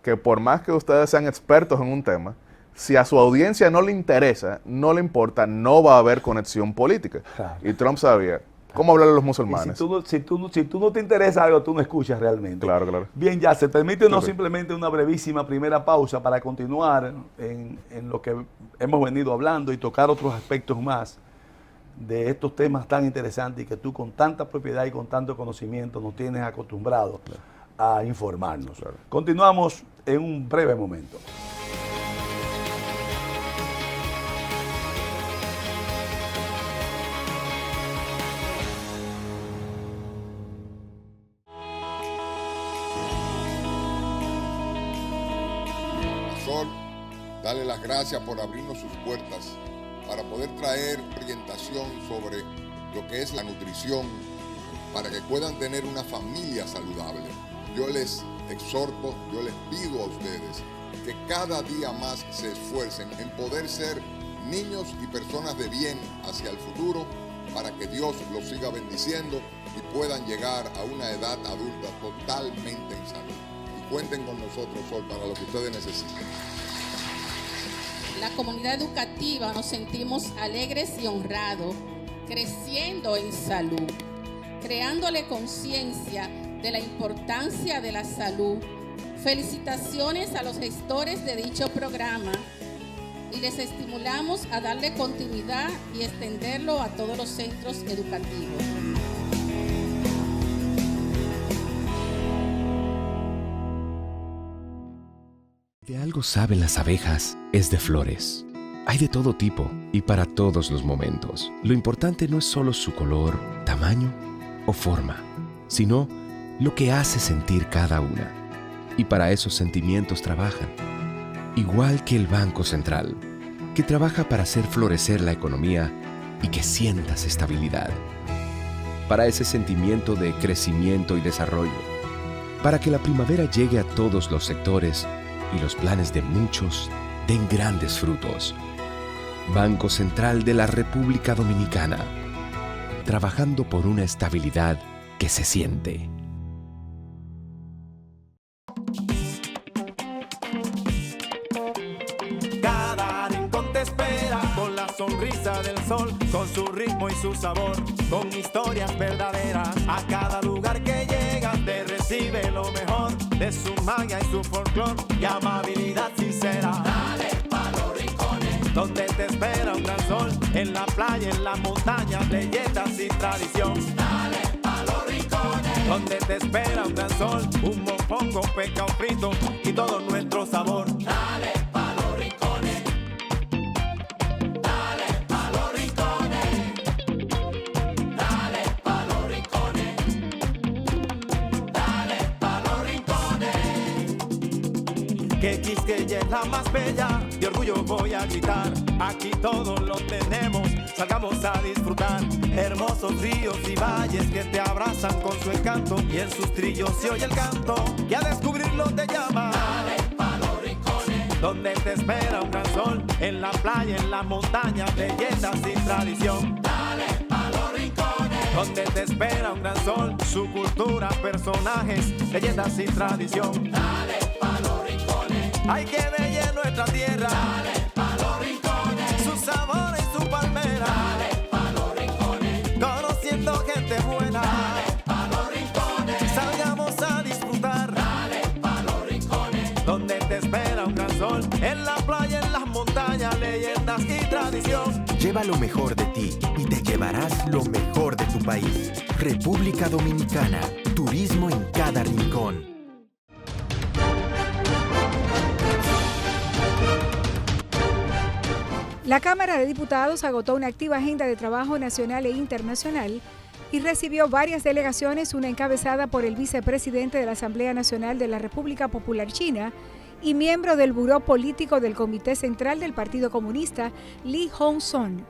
S11: que por más que ustedes sean expertos en un tema, si a su audiencia no le interesa, no le importa, no va a haber conexión política. Claro. Y Trump sabía cómo hablar a los musulmanes.
S10: Si tú no te interesa algo, tú no escuchas realmente.
S11: Claro, claro.
S10: Bien, ya se permite simplemente una brevísima primera pausa para continuar en lo que hemos venido hablando y tocar otros aspectos más de estos temas tan interesantes y que tú con tanta propiedad y con tanto conocimiento nos tienes acostumbrados a informarnos. Claro. Continuamos en un breve momento.
S2: Dale las gracias por abrirnos sus puertas para poder traer orientación sobre lo que es la nutrición, para que puedan tener una familia saludable. Yo les exhorto, yo les pido a ustedes que cada día más se esfuercen en poder ser niños y personas de bien hacia el futuro, para que Dios los siga bendiciendo y puedan llegar a una edad adulta totalmente en salud. Y cuenten con nosotros hoy para lo que ustedes necesiten.
S12: La comunidad educativa nos sentimos alegres y honrados, creciendo en salud, creándole conciencia de la importancia de la salud. Felicitaciones a los gestores de dicho programa y les estimulamos a darle continuidad y extenderlo a todos los centros educativos.
S13: De algo saben las abejas, es de flores. Hay de todo tipo y para todos los momentos. Lo importante no es solo su color, tamaño o forma, sino lo que hace sentir cada una. Y para esos sentimientos trabajan. Igual que el Banco Central, que trabaja para hacer florecer la economía y que sientas estabilidad. Para ese sentimiento de crecimiento y desarrollo. Para que la primavera llegue a todos los sectores y los planes de muchos den grandes frutos. Banco Central de la República Dominicana, trabajando por una estabilidad que se siente.
S3: Cada rincón te espera con la sonrisa del sol, con su ritmo y su sabor, con historias verdaderas. A cada lugar que llegas te recibe lo mejor de su magia y su folclor y amabilidad sincera. Dale pa' los rincones, donde te espera un gran sol, en la playa, en las montañas, leyendas y tradición. Dale pa' los rincones, donde te espera un gran sol, un mofongo, pescado frito y todo nuestro sabor. Dale pa' los rincones, dale pa' los rincones, dale pa' los rincones, dale pa' los rincones. Que Quisqueya es la más bella, de orgullo voy a gritar. Aquí todo lo tenemos, salgamos a disfrutar. Hermosos ríos y valles que te abrazan con su encanto, y en sus trillos se oye el canto, y a descubrirlo te llama. Dale pa' los rincones, donde te espera un gran sol, en la playa, en las montañas, leyendas y tradición. Dale pa' los rincones, donde te espera un gran sol, su cultura, personajes, leyendas y tradición. Dale pa' los rincones, hay que bella nuestra tierra. Dale pa' los rincones, su sabor y su palmera. Dale pa' los rincones, conociendo gente buena. Dale pa' los rincones, salgamos a disfrutar. Dale pa' los rincones, donde te espera un gran sol, en la playa, en las montañas, leyendas y tradición.
S14: Lleva lo mejor de ti y te llevarás lo mejor de tu país. República Dominicana, turismo en cada rincón.
S15: La Cámara de Diputados agotó una activa agenda de trabajo nacional e internacional y recibió varias delegaciones, una encabezada por el vicepresidente de la Asamblea Nacional de la República Popular China y miembro del Buró Político del Comité Central del Partido Comunista, Lee Hong-son.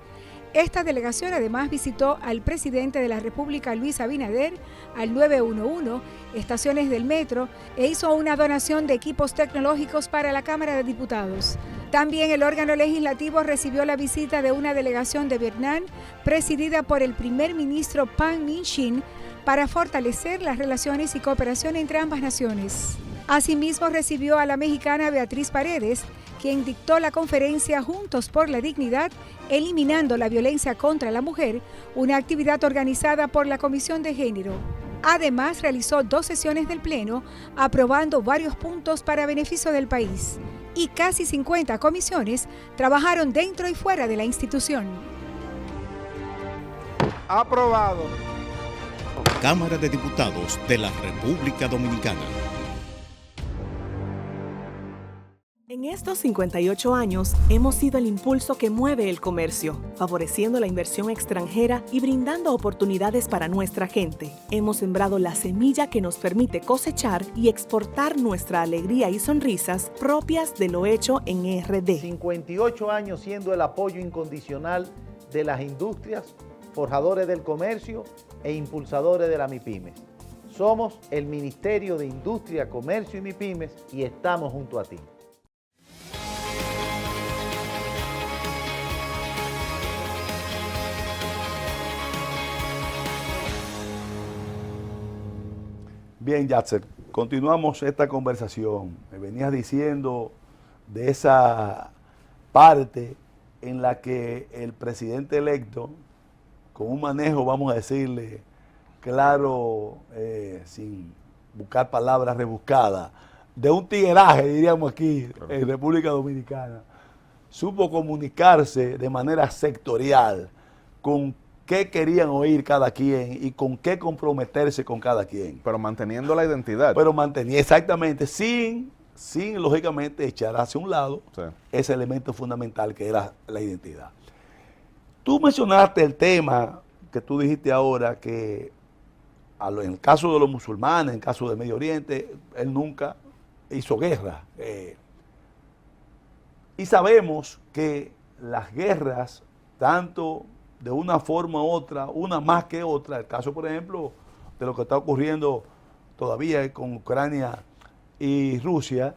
S15: Esta delegación además visitó al presidente de la República, Luis Abinader, al 911, estaciones del metro, e hizo una donación de equipos tecnológicos para la Cámara de Diputados. También el órgano legislativo recibió la visita de una delegación de Vietnam, presidida por el primer ministro Pham Minh Chinh, para fortalecer las relaciones y cooperación entre ambas naciones. Asimismo, recibió a la mexicana Beatriz Paredes, quien dictó la conferencia Juntos por la Dignidad, eliminando la violencia contra la mujer, una actividad organizada por la Comisión de Género. Además, realizó 2 sesiones del Pleno, aprobando varios puntos para beneficio del país. Y casi 50 comisiones trabajaron dentro y fuera de la institución.
S16: Aprobado.
S6: Cámara de Diputados de la República Dominicana.
S17: En estos 58 años hemos sido el impulso que mueve el comercio, favoreciendo la inversión extranjera y brindando oportunidades para nuestra gente. Hemos sembrado la semilla que nos permite cosechar y exportar nuestra alegría y sonrisas propias de lo hecho en RD.
S16: 58 años siendo el apoyo incondicional de las industrias, forjadores del comercio e impulsadores de la MIPYMES. Somos el Ministerio de Industria, Comercio y MIPYMES y estamos junto a ti.
S10: Bien, Yatser, continuamos esta conversación. Me venías diciendo de esa parte en la que el presidente electo, con un manejo, vamos a decirle, claro, sin buscar palabras rebuscadas, de un tigueraje, diríamos aquí, en República Dominicana, supo comunicarse de manera sectorial con qué querían oír cada quien y con qué comprometerse con cada quien.
S11: Pero manteniendo la identidad.
S10: Pero mantenía exactamente, sin lógicamente echar hacia un lado ese elemento fundamental que era la identidad. Tú mencionaste el tema que tú dijiste ahora, que en el caso de los musulmanes, en el caso del Medio Oriente, él nunca hizo guerra. Y sabemos que las guerras, tanto de una forma u otra, una más que otra, el caso, por ejemplo, de lo que está ocurriendo todavía con Ucrania y Rusia,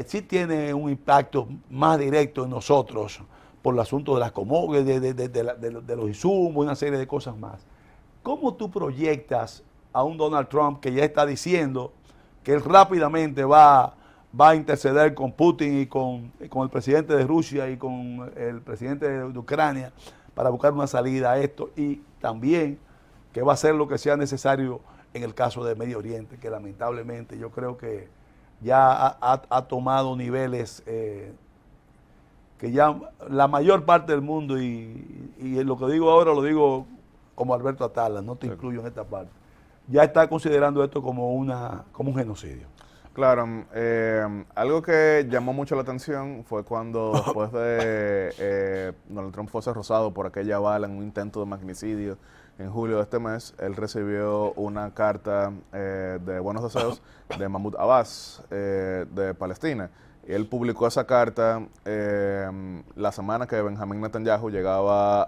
S10: sí tiene un impacto más directo en nosotros por el asunto de las commodities, de los insumos, una serie de cosas más. ¿Cómo tú proyectas a un Donald Trump que ya está diciendo que él rápidamente va a interceder con Putin y con el presidente de Rusia y con el presidente de Ucrania para buscar una salida a esto, y también que va a hacer lo que sea necesario en el caso del Medio Oriente, que lamentablemente yo creo que ya ha tomado niveles que ya la mayor parte del mundo, y lo que digo ahora lo digo como Alberto Atala, no te incluyo en esta parte, ya está considerando esto como un genocidio.
S11: Claro, algo que llamó mucho la atención fue cuando después de Donald Trump fuese rosado por aquella bala en un intento de magnicidio en julio de este mes, él recibió una carta de buenos deseos de Mahmoud Abbas de Palestina. Y él publicó esa carta la semana que Benjamín Netanyahu llegaba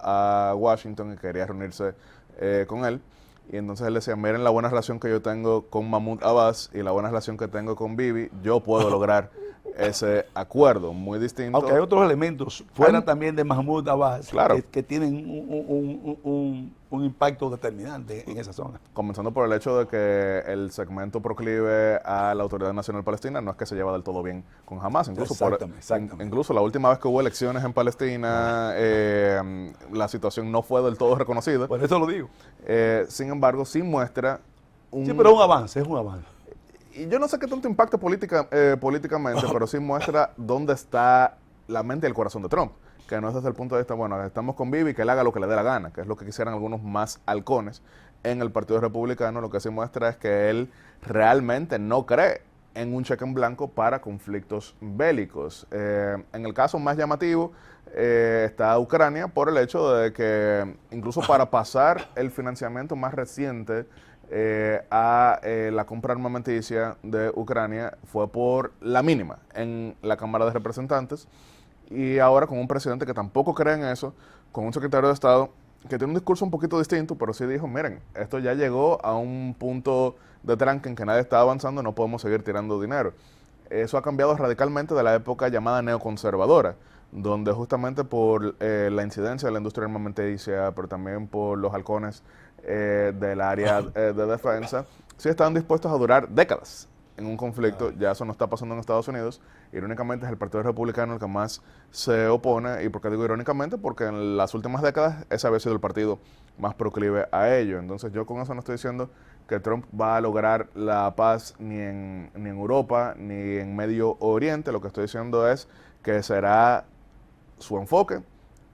S11: a Washington y quería reunirse con él. Y entonces él decía, miren la buena relación que yo tengo con Mahmoud Abbas y la buena relación que tengo con Bibi, yo puedo lograr ese acuerdo, muy distinto.
S10: Aunque hay otros elementos fuera también de Mahmoud Abbas,
S11: claro,
S10: que tienen un impacto determinante en esa zona.
S11: Comenzando por el hecho de que el segmento proclive a la Autoridad Nacional Palestina no es que se lleva del todo bien con Hamas. Incluso,
S10: exactamente.
S11: Incluso la última vez que hubo elecciones en Palestina, la situación no fue del todo reconocida.
S10: Por eso lo digo.
S11: Sin embargo, sí muestra un...
S10: Sí, pero es un avance.
S11: Y yo no sé qué tanto impacta políticamente, pero sí muestra dónde está la mente y el corazón de Trump. Que no es desde el punto de vista, bueno, estamos con Bibi, que él haga lo que le dé la gana, que es lo que quisieran algunos más halcones en el Partido Republicano. Lo que sí muestra es que él realmente no cree en un cheque en blanco para conflictos bélicos. En el caso más llamativo está Ucrania, por el hecho de que incluso para pasar el financiamiento más reciente a la compra armamenticia de Ucrania fue por la mínima en la Cámara de Representantes, y ahora con un presidente que tampoco cree en eso, con un secretario de Estado que tiene un discurso un poquito distinto, pero sí dijo, miren, esto ya llegó a un punto de tranque en que nadie está avanzando, no podemos seguir tirando dinero. Eso ha cambiado radicalmente de la época llamada neoconservadora, donde justamente por la incidencia de la industria armamenticia, pero también por los halcones del área de defensa, sí estaban dispuestos a durar décadas en un conflicto. Ya eso no está pasando en Estados Unidos. Irónicamente es el Partido Republicano el que más se opone. ¿Y por qué digo irónicamente? Porque en las últimas décadas ese había sido el partido más proclive a ello. Entonces yo con eso no estoy diciendo que Trump va a lograr la paz ni en Europa ni en Medio Oriente. Lo que estoy diciendo es que será su enfoque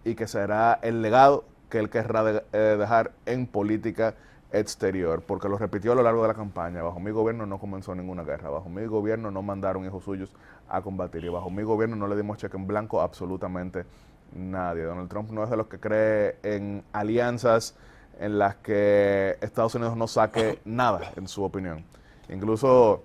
S11: y que será el legado que él querrá dejar en política exterior, porque lo repitió a lo largo de la campaña. Bajo mi gobierno no comenzó ninguna guerra, bajo mi gobierno no mandaron hijos suyos a combatir, y bajo mi gobierno no le dimos cheque en blanco a absolutamente nadie. Donald Trump no es de los que cree en alianzas en las que Estados Unidos no saque nada, en su opinión. Incluso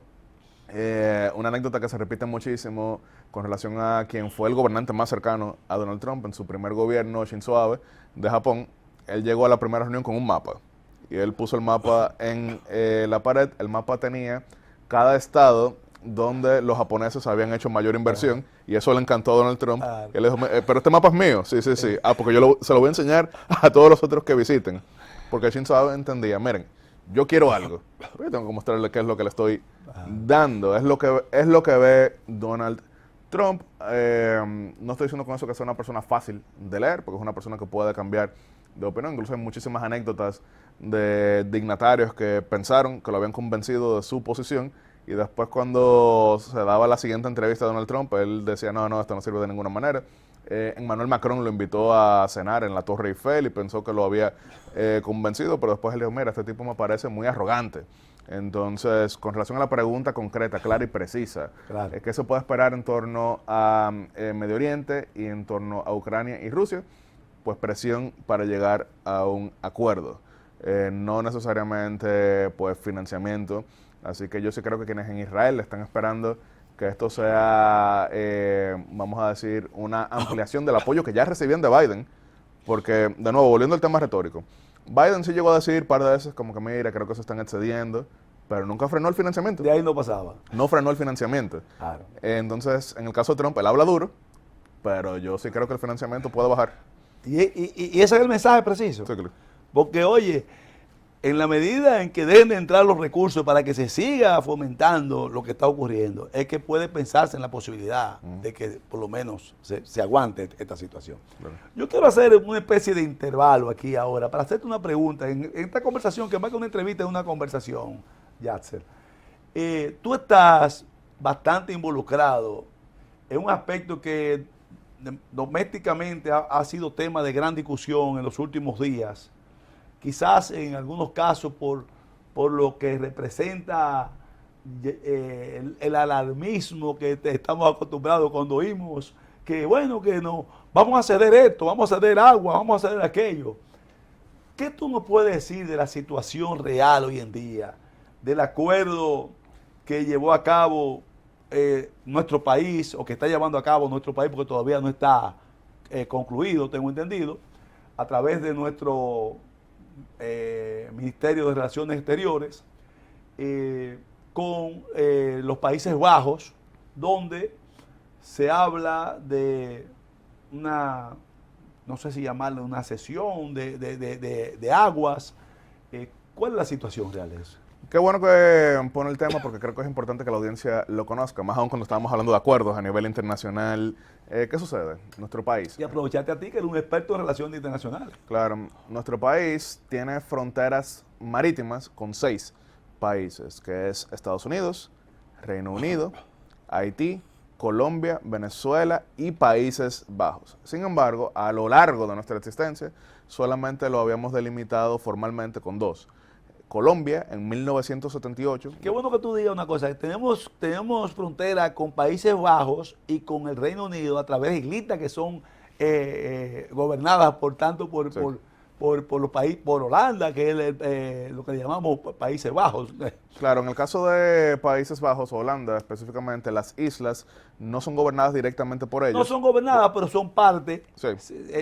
S11: una anécdota que se repite muchísimo con relación a quien fue el gobernante más cercano a Donald Trump en su primer gobierno, Shinzo Abe, de Japón. Él llegó a la primera reunión con un mapa, y él puso el mapa en la pared. El mapa tenía cada estado donde los japoneses habían hecho mayor inversión, y eso le encantó a Donald Trump. Y él dijo, pero este mapa es mío. Sí. Porque yo se lo voy a enseñar a todos los otros que visiten. Porque Shinzo Abe entendía, miren, yo quiero algo, pero yo tengo que mostrarle qué es lo que le estoy dando. Es lo que ve Donald Trump. No estoy diciendo con eso que sea una persona fácil de leer, porque es una persona que puede cambiar de opinión. Incluso hay muchísimas anécdotas de dignatarios que pensaron que lo habían convencido de su posición, y después cuando se daba la siguiente entrevista a Donald Trump, él decía, no, esto no sirve de ninguna manera. Emmanuel Macron lo invitó a cenar en la Torre Eiffel y pensó que lo había convencido, pero después él dijo, mira, este tipo me parece muy arrogante. Entonces, con relación a la pregunta concreta, clara y precisa, ¿qué se puede esperar en torno a Medio Oriente y en torno a Ucrania y Rusia? Pues presión para llegar a un acuerdo, no necesariamente pues financiamiento. Así que yo sí creo que quienes en Israel están esperando que esto sea, vamos a decir, una ampliación del apoyo que ya recibían de Biden, porque, de nuevo, volviendo al tema retórico, Biden sí llegó a decir un par de veces como que mira, creo que se están excediendo, pero nunca frenó el financiamiento.
S10: De ahí no pasaba.
S11: No frenó el financiamiento.
S10: Claro.
S11: Entonces, en el caso de Trump, él habla duro, pero yo sí creo que el financiamiento puede bajar.
S10: Y ese es el mensaje preciso.
S11: Sí, claro.
S10: Porque, oye, en la medida en que dejen de entrar los recursos para que se siga fomentando lo que está ocurriendo, es que puede pensarse en la posibilidad de que por lo menos se aguante esta situación.
S11: Claro.
S10: Yo quiero hacer una especie de intervalo aquí ahora para hacerte una pregunta. En esta conversación, que más que una entrevista es una conversación, Yatser, tú estás bastante involucrado en un aspecto que domésticamente ha sido tema de gran discusión en los últimos días, quizás en algunos casos por lo que representa el alarmismo que estamos acostumbrados cuando oímos que bueno, que no, vamos a ceder esto, vamos a ceder agua, vamos a ceder aquello. ¿Qué tú nos puedes decir de la situación real hoy en día, del acuerdo que llevó a cabo nuestro país, o que está llevando a cabo nuestro país, porque todavía no está concluido, tengo entendido, a través de nuestro Ministerio de Relaciones Exteriores, con los Países Bajos, donde se habla de una, no sé si llamarle una cesión de aguas. ¿Cuál es la situación real de eso?
S11: Qué bueno que pone el tema, porque creo que es importante que la audiencia lo conozca, más aún cuando estábamos hablando de acuerdos a nivel internacional. ¿Qué sucede? Nuestro país.
S10: Y aprovecharte a ti, que eres un experto en relaciones internacionales.
S11: Claro, nuestro país tiene fronteras marítimas con 6 países, que es Estados Unidos, Reino Unido, Haití, Colombia, Venezuela y Países Bajos. Sin embargo, a lo largo de nuestra existencia, solamente lo habíamos delimitado formalmente con 2. Colombia en 1978.
S10: Qué bueno que tú digas una cosa. Tenemos frontera con Países Bajos y con el Reino Unido a través de islitas que son gobernadas por los países, por Holanda, que es lo que llamamos Países Bajos.
S11: Claro, en el caso de Países Bajos, Holanda específicamente, las islas no son gobernadas directamente por ellos.
S10: No son gobernadas, pero son parte,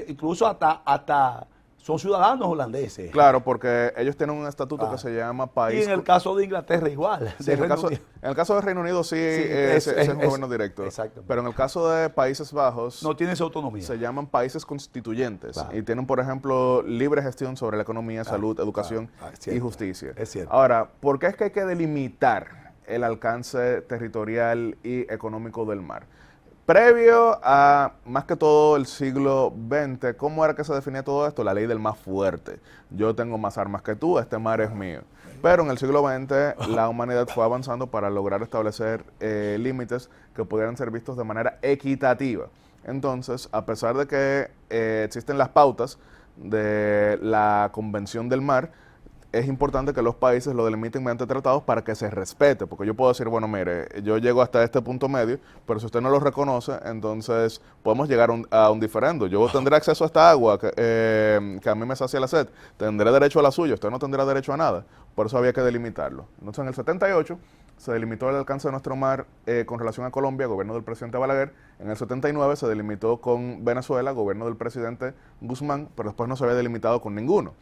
S10: incluso hasta son ciudadanos holandeses.
S11: Claro, porque ellos tienen un estatuto que se llama país.
S10: Y en el caso de Inglaterra igual.
S11: Sí, en el caso de Reino Unido es un gobierno directo.
S10: Exacto.
S11: Pero en el caso de Países Bajos
S10: no tiene esa autonomía.
S11: Se llaman países constituyentes. Claro. Y tienen, por ejemplo, libre gestión sobre la economía, salud, educación y justicia.
S10: Es cierto.
S11: Ahora, ¿por qué es que hay que delimitar el alcance territorial y económico del mar? Previo a, más que todo, el siglo XX, ¿cómo era que se definía todo esto? La ley del más fuerte. Yo tengo más armas que tú, este mar es mío. Pero en el siglo XX la humanidad fue avanzando para lograr establecer límites que pudieran ser vistos de manera equitativa. Entonces, a pesar de que existen las pautas de la Convención del Mar, es importante que los países lo delimiten mediante tratados para que se respete, porque yo puedo decir, bueno, mire, yo llego hasta este punto medio, pero si usted no lo reconoce, entonces podemos llegar a un diferendo. Yo tendré acceso a esta agua que a mí me sacia la sed, tendré derecho a la suya, usted no tendrá derecho a nada, por eso había que delimitarlo. Entonces, en el 78 se delimitó el alcance de nuestro mar con relación a Colombia, gobierno del presidente Balaguer. En el 79 se delimitó con Venezuela, gobierno del presidente Guzmán, pero después no se había delimitado con ninguno.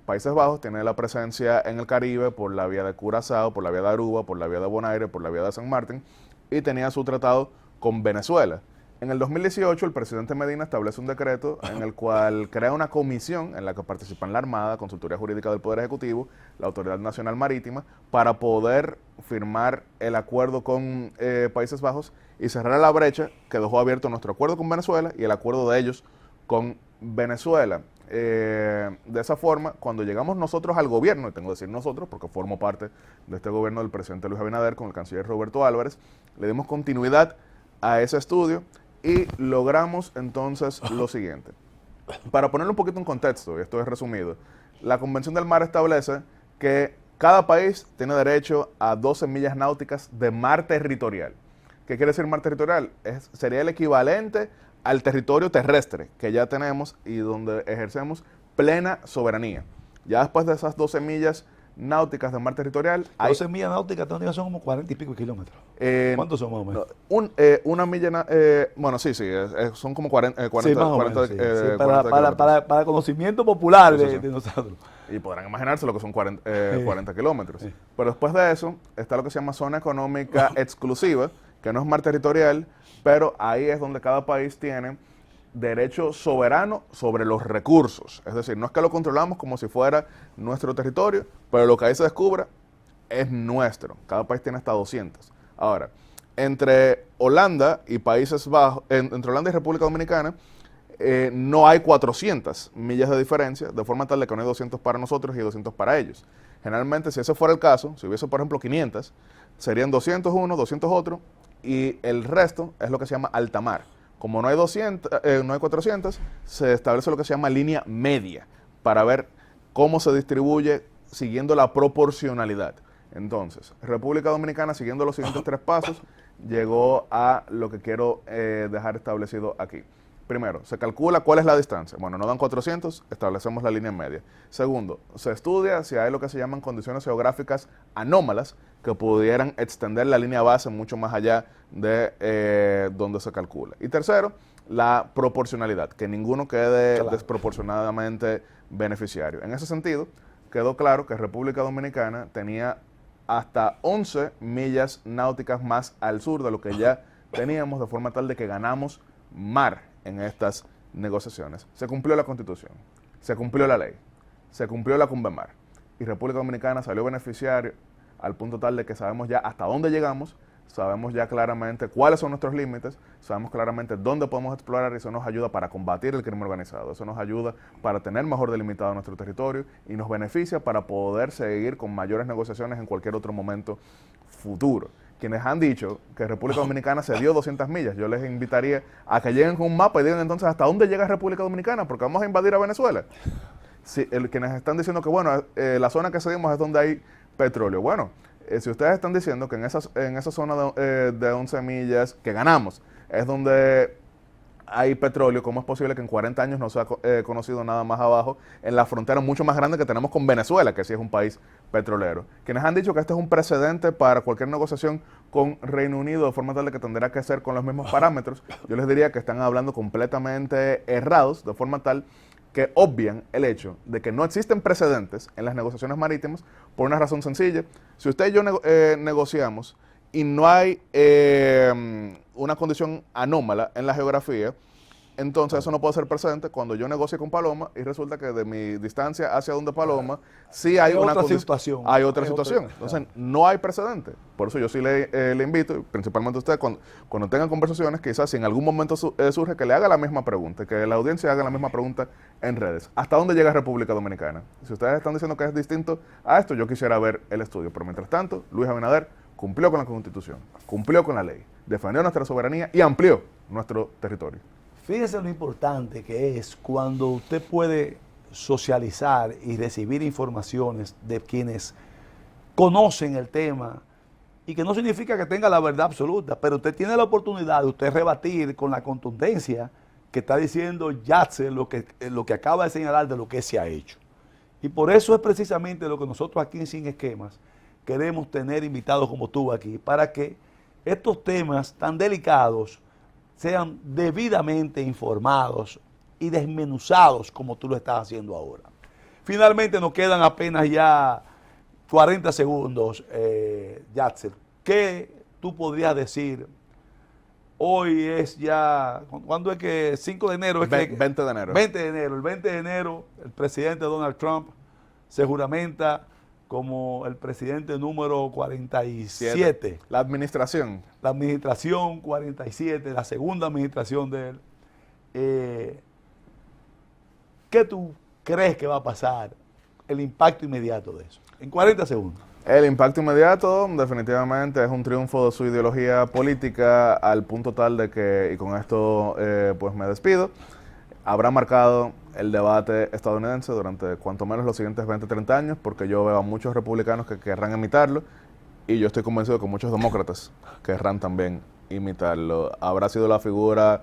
S11: Países Bajos tiene la presencia en el Caribe por la vía de Curazao, por la vía de Aruba, por la vía de Bonaire, por la vía de San Martín, y tenía su tratado con Venezuela. En el 2018 el presidente Medina establece un decreto en el cual crea una comisión en la que participan la Armada, Consultoría Jurídica del Poder Ejecutivo, la Autoridad Nacional Marítima, para poder firmar el acuerdo con Países Bajos y cerrar la brecha que dejó abierto nuestro acuerdo con Venezuela y el acuerdo de ellos con Venezuela. De esa forma, cuando llegamos nosotros al gobierno, y tengo que decir nosotros porque formo parte de este gobierno del presidente Luis Abinader con el canciller Roberto Álvarez, le dimos continuidad a ese estudio y logramos entonces lo siguiente. Para ponerlo un poquito en contexto, y esto es resumido, la Convención del Mar establece que cada país tiene derecho a 12 millas náuticas de mar territorial. ¿Qué quiere decir mar territorial? Sería el equivalente al territorio terrestre que ya tenemos y donde ejercemos plena soberanía. Ya después de esas 12 millas náuticas de mar territorial...
S10: 12 millas náuticas son como 40 y pico kilómetros. ¿Cuántos son más o menos?
S11: Una milla... bueno, sí, son como 40
S10: sí, más o
S11: 40,
S10: menos, sí.
S11: 40
S10: para conocimiento popular
S11: sí.
S10: de nosotros.
S11: Y podrán imaginarse lo que son 40 kilómetros. Sí. Pero después de eso está lo que se llama zona económica exclusiva, que no es mar territorial, pero ahí es donde cada país tiene derecho soberano sobre los recursos. Es decir, no es que lo controlamos como si fuera nuestro territorio, pero lo que ahí se descubra es nuestro. Cada país tiene hasta 200. Ahora, entre Holanda y Países Bajos, entre Holanda y República Dominicana, no hay 400 millas de diferencia, de forma tal de que no hay 200 para nosotros y 200 para ellos. Generalmente, si ese fuera el caso, si hubiese, por ejemplo, 500, serían 200 uno, 200 otro, y el resto es lo que se llama alta mar. Como no hay 400, se establece lo que se llama línea media para ver cómo se distribuye siguiendo la proporcionalidad. Entonces, República Dominicana, siguiendo los siguientes 3 pasos, llegó a lo que quiero dejar establecido aquí. Primero, se calcula cuál es la distancia. Bueno, no dan 400, establecemos la línea media. Segundo, se estudia si hay lo que se llaman condiciones geográficas anómalas que pudieran extender la línea base mucho más allá de donde se calcula. Y tercero, la proporcionalidad, que ninguno quede desproporcionadamente beneficiario. En ese sentido, quedó claro que República Dominicana tenía hasta 11 millas náuticas más al sur de lo que ya teníamos, de forma tal de que ganamos mar en estas negociaciones. Se cumplió la Constitución, se cumplió la ley, se cumplió la Convenmar y República Dominicana salió beneficiario al punto tal de que sabemos ya hasta dónde llegamos, sabemos ya claramente cuáles son nuestros límites, sabemos claramente dónde podemos explorar y eso nos ayuda para combatir el crimen organizado, eso nos ayuda para tener mejor delimitado nuestro territorio y nos beneficia para poder seguir con mayores negociaciones en cualquier otro momento futuro. Quienes han dicho que República Dominicana se dio 200 millas, yo les invitaría a que lleguen con un mapa y digan entonces hasta dónde llega República Dominicana, porque vamos a invadir a Venezuela. Si, quienes están diciendo que bueno, la zona que seguimos es donde hay petróleo. Bueno, si ustedes están diciendo que en esa zona de 11 millas que ganamos es donde hay petróleo, ¿cómo es posible que en 40 años no se ha conocido nada más abajo en la frontera mucho más grande que tenemos con Venezuela, que sí es un país petrolero? Quienes han dicho que este es un precedente para cualquier negociación con Reino Unido, de forma tal de que tendrá que ser con los mismos parámetros, yo les diría que están hablando completamente errados, de forma tal que obvian el hecho de que no existen precedentes en las negociaciones marítimas por una razón sencilla. Si usted y yo negociamos y no hay una condición anómala en la geografía, entonces eso no puede ser presente cuando yo negocie con Paloma y resulta que de mi distancia hacia donde Paloma sí hay una
S10: otra situación.
S11: Hay otra situación. Entonces no hay precedente. Por eso yo sí le invito, principalmente a usted, cuando tengan conversaciones, quizás si en algún momento surge, que le haga la misma pregunta, que la audiencia haga la misma pregunta en redes. ¿Hasta dónde llega República Dominicana? Si ustedes están diciendo que es distinto a esto, yo quisiera ver el estudio. Pero mientras tanto, Luis Abinader cumplió con la Constitución, cumplió con la ley, defendió nuestra soberanía y amplió nuestro territorio.
S10: Fíjese lo importante que es cuando usted puede socializar y recibir informaciones de quienes conocen el tema y que no significa que tenga la verdad absoluta, pero usted tiene la oportunidad de usted rebatir con la contundencia que está diciendo Yatzel lo que acaba de señalar de lo que se ha hecho. Y por eso es precisamente lo que nosotros aquí en Sin Esquemas queremos tener invitados como tú aquí, para que estos temas tan delicados sean debidamente informados y desmenuzados como tú lo estás haciendo ahora. Finalmente nos quedan apenas ya 40 segundos, Yatzel. ¿Qué tú podrías decir? Hoy es ya, ¿cuándo es que? 5 de enero.
S11: 20 de enero.
S10: 20 de enero. El 20 de enero el presidente Donald Trump se juramenta como el presidente número 47.
S11: La administración.
S10: La administración 47, la segunda administración de él. ¿Qué tú crees que va a pasar? El impacto inmediato de eso. En 40 segundos.
S11: El impacto inmediato definitivamente es un triunfo de su ideología política al punto tal de que, y con esto pues me despido, habrá marcado el debate estadounidense durante cuanto menos los siguientes 20, 30 años, porque yo veo a muchos republicanos que querrán imitarlo y yo estoy convencido que muchos demócratas querrán también imitarlo. Habrá sido la figura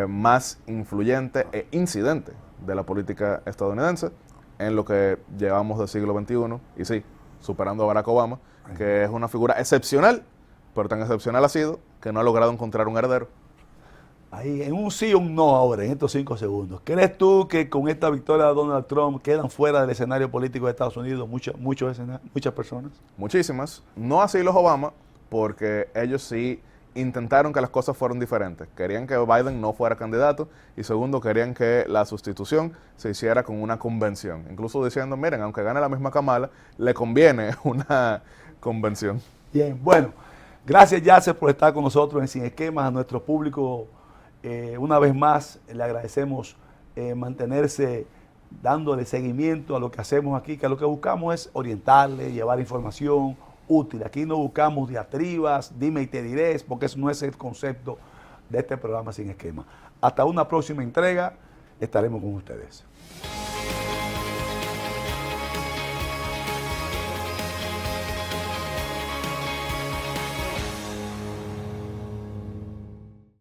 S11: más influyente e incidente de la política estadounidense en lo que llevamos del siglo XXI, y sí, superando a Barack Obama, que es una figura excepcional, pero tan excepcional ha sido que no ha logrado encontrar un heredero.
S10: Ahí, en un sí o un no ahora, en estos 5 segundos. ¿Crees tú que con esta victoria de Donald Trump quedan fuera del escenario político de Estados Unidos muchas personas?
S11: Muchísimas. No así los Obama, porque ellos sí intentaron que las cosas fueran diferentes. Querían que Biden no fuera candidato y segundo, querían que la sustitución se hiciera con una convención. Incluso diciendo, miren, aunque gane la misma Kamala, le conviene una convención.
S10: Bien, bueno, gracias Yasser por estar con nosotros en Sin Esquemas. A nuestro público, una vez más, le agradecemos mantenerse dándole seguimiento a lo que hacemos aquí, que lo que buscamos es orientarle, llevar información útil. Aquí no buscamos diatribas, dime y te diré, porque eso no es el concepto de este programa Sin Esquema. Hasta una próxima entrega, estaremos con ustedes.